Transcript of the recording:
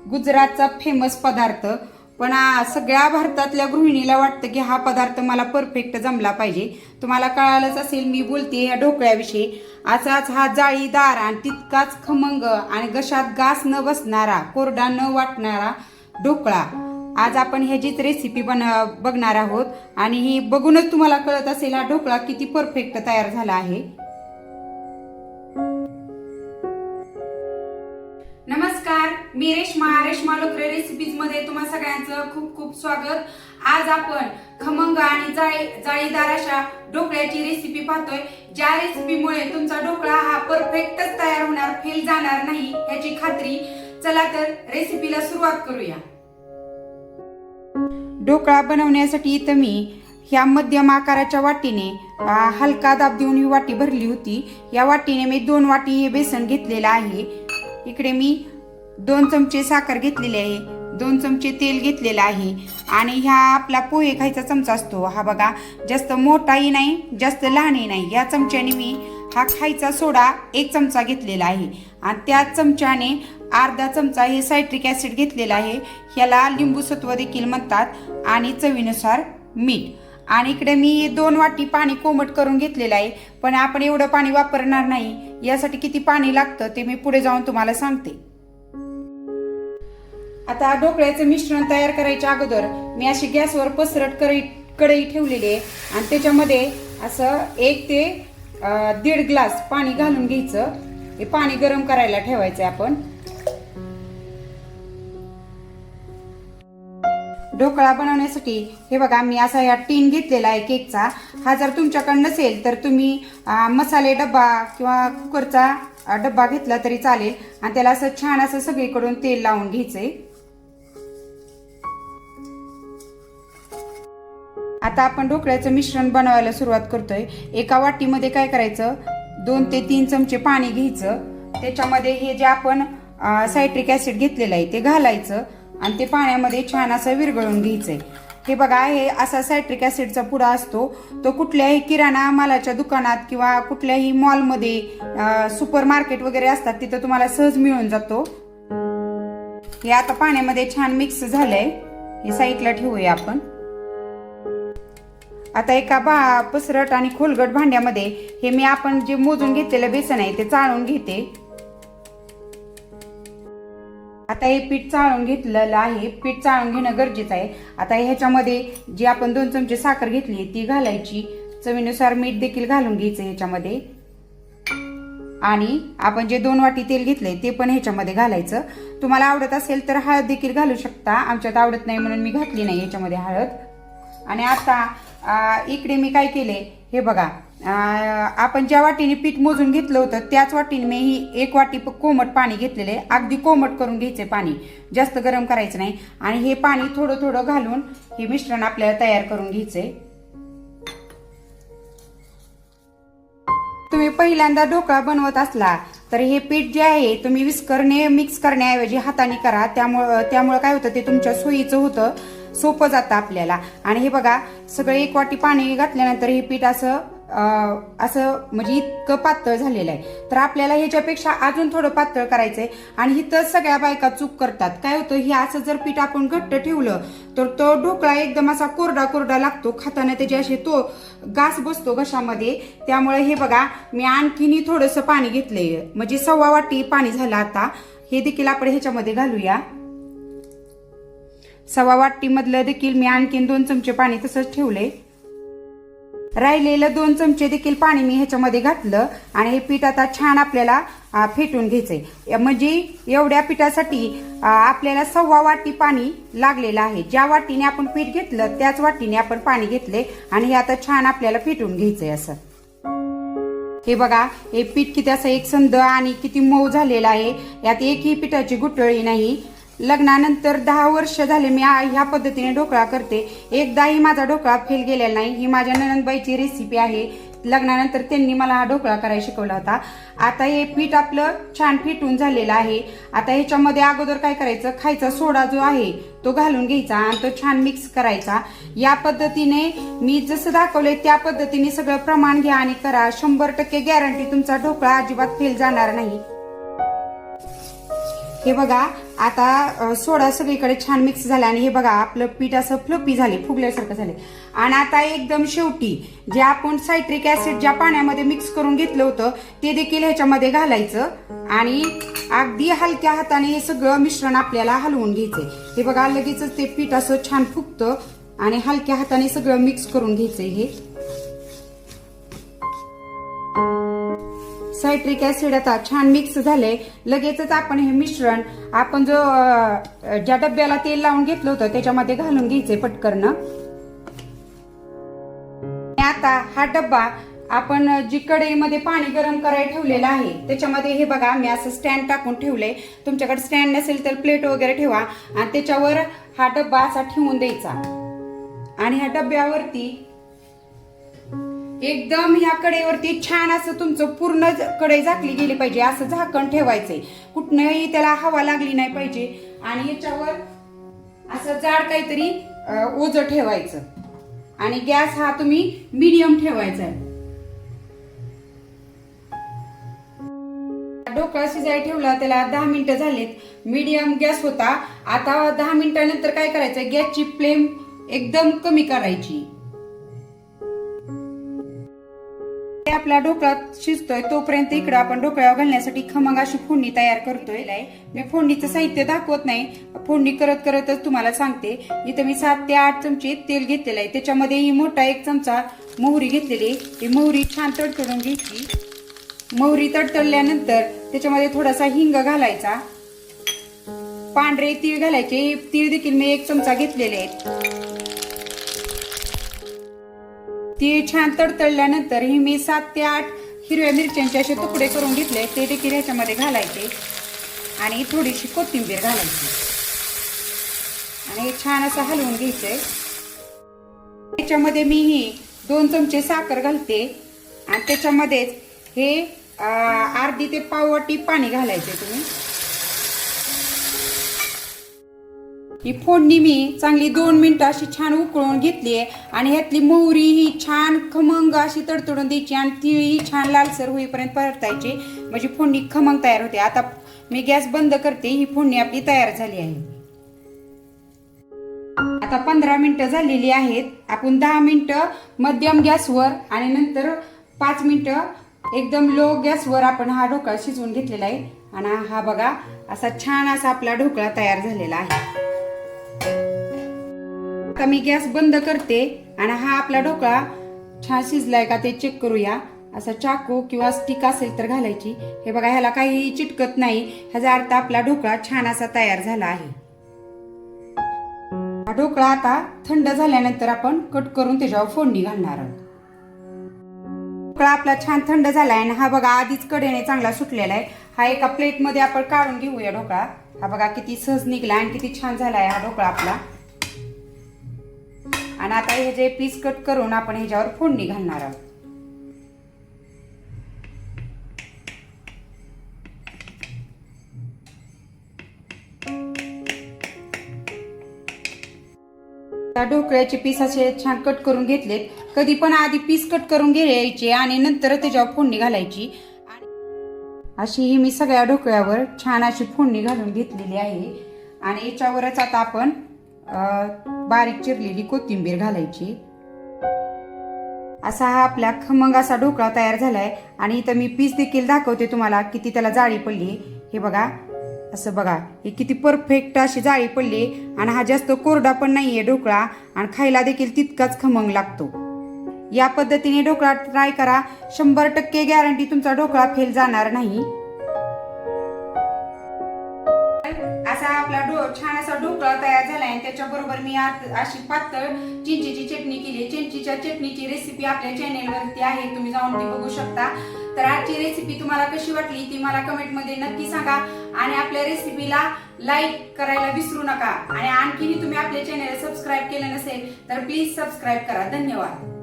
गुजरातचा फेमस पदार्थ, पण सगळ्या भारतातल्या गृहिणीला वाटतं की हा पदार्थ मला परफेक्ट जमला पाहिजे. तुम्हाला कळालंच असेल मी बोलते या ढोकळ्याविषयी. असाच हा जाळीदार आणि तितकाच खमंग आणि घशात गास न बसणारा, कोरडा न वाटणारा ढोकळा आज आपण ह्याचीच रेसिपी बघणार आहोत. आणि ही बघूनच तुम्हाला कळत असेल हा ढोकळा किती परफेक्ट तयार झाला आहे. नमस्कार, मी रेश्मा लोकरे रेसिपीज मध्ये तुम्हा सगळ्यांचं खूप खूप स्वागत. आज आपण खमंग आणि जाळीदार अशा ढोकळ्याची रेसिपी पाहतोय, ज्या रेसिपीमुळे तुमचा ढोकळा हा परफेक्टच तयार होणार, फेल जाणार नाही याची खात्री. चला तर रेसिपीला सुरुवात करूया. ढोकळा बनवण्यासाठी इथं मी ह्या मध्यम आकाराच्या वाटीने हलका दाब देऊन ही वाटी भरली होती. या वाटीने मी 2 वाटी हे बेसन घेतलेलं आहे. इकडे मी 2 चमचे साखर घेतलेली आहे, 2 चमचे तेल घेतलेलं आहे. आणि ह्या आपला पोहे खायचा चमचा असतो हा बघा, जास्त मोठाही नाही जास्त लहानही नाही. या चमच्याने मी हा खायचा सोडा 1 चमचा घेतलेला आहे. आणि त्याच चमच्याने अर्धा चमचा हे सायट्रिक ऍसिड घेतलेला आहे. ह्याला लिंबू सत्व देखील म्हणतात. आणि चवीनुसार मीठ. आणि इकडे मी 2 वाटी पाणी कोमट करून घेतलेलं आहे, पण आपण एवढं पाणी वापरणार नाही. यासाठी किती पाणी लागतं ते मी पुढे जाऊन तुम्हाला सांगते. आता ढोकळ्याचं मिश्रण तयार करायच्या अगोदर मी अशी गॅसवर पसरट कढई ठेवलेली आहे आणि त्याच्यामध्ये असं 1 ते 1.5 ग्लास पाणी घालून घ्यायचं. हे पाणी गरम करायला ठेवायचं आपण. ढोकळा बनवण्यासाठी हे बघा मी असा या टीन घेतलेला आहे केकचा. हा जर तुमच्याकडे नसेल तर तुम्ही मसाले डब्बा किंवा कुकरचा डब्बा घेतला तरी चालेल. आणि त्याला असं छान असं सगळीकडून तेल लावून घ्यायचंय. आता आपण ढोकळ्याचं मिश्रण बनवायला सुरुवात करतोय. एका वाटीमध्ये काय करायचं, 2 ते 3 चमचे पाणी घ्यायचं. त्याच्यामध्ये हे जे आपण सायट्रिक ऍसिड घेतलेलं आहे ते घालायचं आणि ते पाण्यामध्ये छान असं विरघळून घ्यायचंय. हे बघा, हे असा सायट्रिक ऍसिडचा पुडा असतो. तो कुठल्याही किराणा मालाच्या दुकानात किंवा कुठल्याही मॉलमध्ये, सुपर मार्केट वगैरे असतात तिथं तुम्हाला सहज मिळून जातो. हे आता पाण्यामध्ये छान मिक्स झालंय. हे साईडला ठेवूया आपण. आता एका पसरट आणि खोलगट भांड्यामध्ये हे मी आपण जे मोजून घेतलेलं बेसन आहे ते चाळून घेते. आता हे पीठ चाळून घेतलेलं आहे. पीठ चाळून घेणं गरजेचं आहे. आता ह्याच्यामध्ये जी आपण 2 चमचे साखर घेतली ती घालायची. चवीनुसार मीठ देखील घालून घ्यायचं ह्याच्यामध्ये. आणि आपण जे 2 वाटी तेल घेतले ते पण ह्याच्यामध्ये घालायचं. तुम्हाला आवडत असेल तर हळद देखील घालू शकता. आमच्यात आवडत नाही म्हणून मी घातली नाही ह्याच्यामध्ये हळद. आणि आता इकडे मी काय केले हे बघा, आपण ज्या वाटीने पीठ मोजून घेतलं होतं त्याच वाटीने मी ही 1 वाटी कोमट पाणी घेतलेले. अगदी कोमट करून घ्यायचे पाणी, जास्त गरम करायचं नाही. आणि हे पाणी थोडं थोडं घालून हे मिश्रण आपल्याला तयार करून घ्यायचंय. तुम्ही पहिल्यांदा ढोकळा बनवत असला तर हे पीठ जे आहे तुम्ही विस्करणे मिक्स करण्याऐवजी हाताने करा. त्यामुळे काय होतं ते तुमच्या सोयीचं होतं, सोपं जातं आपल्याला. आणि हे बघा, सगळं 1 वाटी पाणी घातल्यानंतर हे पीठ असं म्हणजे इतकं पातळ झालेलं आहे. तर आपल्याला ह्याच्यापेक्षा अजून थोडं पातळ करायचंय. आणि इथं सगळ्या बायका चूक करतात. काय होतं, हे असं जर पीठ आपण घट्ट ठेवलं तर तो ढोकळा एकदम असा कोरडा लागतो. खाताना त्याचे असे तो गास बसतो घशामध्ये. त्यामुळे हे बघा, मी आणखीनही थोडंसं पाणी घेतलंय, म्हणजे 1.25 वाटी पाणी झालं. आता हे देखील आपण ह्याच्यामध्ये घालूया. 1.25 वाटी मधलं देखील मी आणखीन 2 चमचे पाणी तसंच ठेवले. राहिलेलं 2 चमचे देखील पाणी मी ह्याच्यामध्ये घातलं. आणि हे पीठ आता छान आपल्याला फेटून घ्यायचंय. म्हणजे एवढ्या पिठासाठी आपल्याला 1.25 वाटी पाणी लागलेलं आहे. ज्या वाटीने आपण पीठ घेतलं त्याच वाटीने आपण पाणी घेतले. आणि हे आता छान आपल्याला फेटून घ्यायचंय असं. हे बघा, हे पीठ किती असं एकसंध आणि किती मऊ झालेलं आहे. यात एकही पिठाची गुठळी नाही. लग्नानंतर 10 वर्ष झाले मी ह्या पद्धतीने ढोकळा करते. एकदाही माझा ढोकळा फेल गेलेला नाही. ही माझ्या नणंदबाईची रेसिपी आहे. लग्नानंतर त्यांनी मला हा ढोकळा करायला शिकवला होता. आता हे पीठ आपलं छान फेटून झालेलं आहे. आता ह्याच्यामध्ये अगोदर काय करायचं, खायचा सोडा जो आहे तो घालून घ्यायचा आणि तो छान मिक्स करायचा. या पद्धतीने मी जसं दाखवलंय त्या पद्धतीने सगळं प्रमाण घ्या आणि करा. 100% गॅरंटी तुमचा ढोकळा अजिबात फेल जाणार नाही. हे बघा आता सोडा सगळीकडे छान मिक्स झाला आणि हे बघा आपलं पीठ असं फ्लपी झाले, फुगल्यासारखं झाले. आणि आता एकदम शेवटी जे आपण सायट्रिक ऍसिड ज्या पाण्यामध्ये मिक्स करून घेतलं होतं ते देखील ह्याच्यामध्ये घालायचं आणि अगदी हलक्या हाताने हे सगळं मिश्रण आपल्याला हलवून घ्यायचंय. हे बघा लगेचच ते पीठ असं छान फुगतं आणि हलक्या हाताने सगळं मिक्स करून घ्यायचंय. हे सायट्रिक ऍसिड आता छान मिक्स झाले. लगेचच आपण हे मिश्रण आपण जो ज्या डब्याला तेल लावून घेतलं होतं त्याच्यामध्ये घालून घ्यायचे पटकन. आता हा डब्बा आपण जी कढईमध्ये पाणी गरम करायला ठेवलेलं आहे त्याच्यामध्ये हे बघा मी असं स्टँड टाकून ठेवलंय. तुमच्याकडे स्टँड नसेल तर प्लेट वगैरे ठेवा आणि त्याच्यावर हा डब्बा असा ठेवून द्यायचा आणि ह्या डब्यावरती एकदम ह्या कढईवरती छान असं तुमचं पूर्ण कढई झाकली गेली पाहिजे असं झाकण ठेवायचंय. कुठनंही त्याला हवा लागली नाही पाहिजे आणि याच्यावर असं जाड काहीतरी ओझं ठेवायचं आणि गॅस हा तुम्ही मीडियम ठेवायचा आहे. ढोकळा शिजायला ठेवला त्याला 10 मिनिटं झालेत. मीडियम गॅस होता. आता 10 मिनिटानंतर काय करायचं, गॅसची फ्लेम एकदम कमी करायची. आपला ढोकळा शिजतोय तोपर्यंत इकडे आपण ढोकळ्यावर घालण्यासाठी खमंग अशी फोडणी तयार करतोय. मी फोडणीचं साहित्य दाखवत नाही, फोडणी करत करतच तुम्हाला सांगते. इथं मी 7 ते 8 चमचे तेल घेतलेलं आहे. त्याच्यामध्ये ही मोठा 1 चमचा मोहरी घेतलेली. ही मोहरी छान तडतडून घ्यायची. मोहरी तडतडल्यानंतर त्याच्यामध्ये थोडासा हिंग घालायचा. पांढरे तीळ घालायचे. तीळ देखील मी 1 चमचा घेतलेले आहेत. तीळ छान तडतडल्यानंतर ही मी 7 ते 8 हिरव्या मिरच्यांचे असे तुकडे करून घेतले ते देखील ह्याच्यामध्ये घालायचे आणि थोडीशी कोथिंबीर घालायची आणि छान असं हलवून घ्यायचंय. त्याच्यामध्ये मी ही 2 चमचे साखर घालते आणि त्याच्यामध्येच हे अर्धी ते पाव वाटी पाणी घालायचे. तुम्ही ही फोडणी मी चांगली 2 मिनिटं अशी छान उकळून घेतली आणि ह्यातली मोहरी ही छान खमंग अशी तडतडून द्यायची आणि ती ही छान लालसर होईपर्यंत परतायची म्हणजे फोडणी खमंग तयार होते. आता मी गॅस बंद करते. ही फोडणी आपली तयार झाली आहे. आता 15 मिनिटं झालेली आहेत. आपण 10 मिनिटं मध्यम गॅसवर आणि नंतर 5 मिनिटं एकदम लो गॅसवर आपण हा ढोकळा शिजवून घेतलेला आहे आणि हा बघा असा छान असा आपला ढोकळा तयार झालेला आहे. आता मी गॅस बंद करते आणि हा आपला ढोकळा छान शिजलाय का ते चेक करूया. असा चाकू किंवा स्टिक असेल तर घालायची. हे बघा ह्याला काही चिटकत नाही. ह्याचा अर्थ आपला ढोकळा छान असा तयार झाला आहे. हा ढोकळा आता थंड झाल्यानंतर आपण कट करून त्याच्यावर फोडणी घालणार आहोत. ढोकळा आपला छान थंड झालाय आणि हा बघा आधीच कडेने चांगला सुटलेला आहे. हा एका प्लेट मध्ये आपण काढून घेऊया ढोकळा. हा बघा किती सहज निघला आणि किती छान झालाय हा ढोकळा आपला. आणि आता हे जे पीस कट करून आपण ह्याच्यावर फोडणी घालणार आहोत. ढोकळ्याचे पीस असे छान कट करून घेतलेत. कधी पण आधी पीस कट करून घ्यायचे आणि नंतर त्याच्यावर फोडणी घालायची. अशी ही मी सगळ्या ढोकळ्यावर छान अशी फोडणी घालून घेतलेली आहे आणि याच्यावरच आता आपण बारीक चिरलेली कोथिंबीर घालायची. असा हा आपला खमंग असा ढोकळा तयार झालाय आणि इथं मी पीस देखील दाखवते तुम्हाला किती त्याला जाळी पडली. हे बघा असं बघा हे किती परफेक्ट अशी जाळी पडली आणि हा जास्त कोरडा पण नाहीये ढोकळा आणि खायला देखील तितकाच खमंग लागतो. या पद्धतीने ढोकळा ट्राय करा. 100% गॅरंटी तुमचा ढोकळा फेल जाणार नाही. असा आपला छान असा ढोकळा तयार झालाय आणि त्याच्याबरोबर मी अशी पातळ चिंचेची चटणी केली. चिंचेच्या चटणीची रेसिपी आपल्या चॅनेलवरती आहे, तुम्ही जाऊन ती बघू शकता. तर आजची रेसिपी तुम्हाला कशी वाटली ती मला कमेंटमध्ये नक्की सांगा आणि आपल्या रेसिपीला लाईक करायला विसरू नका आणि आणखीही तुम्ही आपल्या चॅनेलला सबस्क्राईब केलं नसेल तर प्लीज सबस्क्राईब करा. धन्यवाद.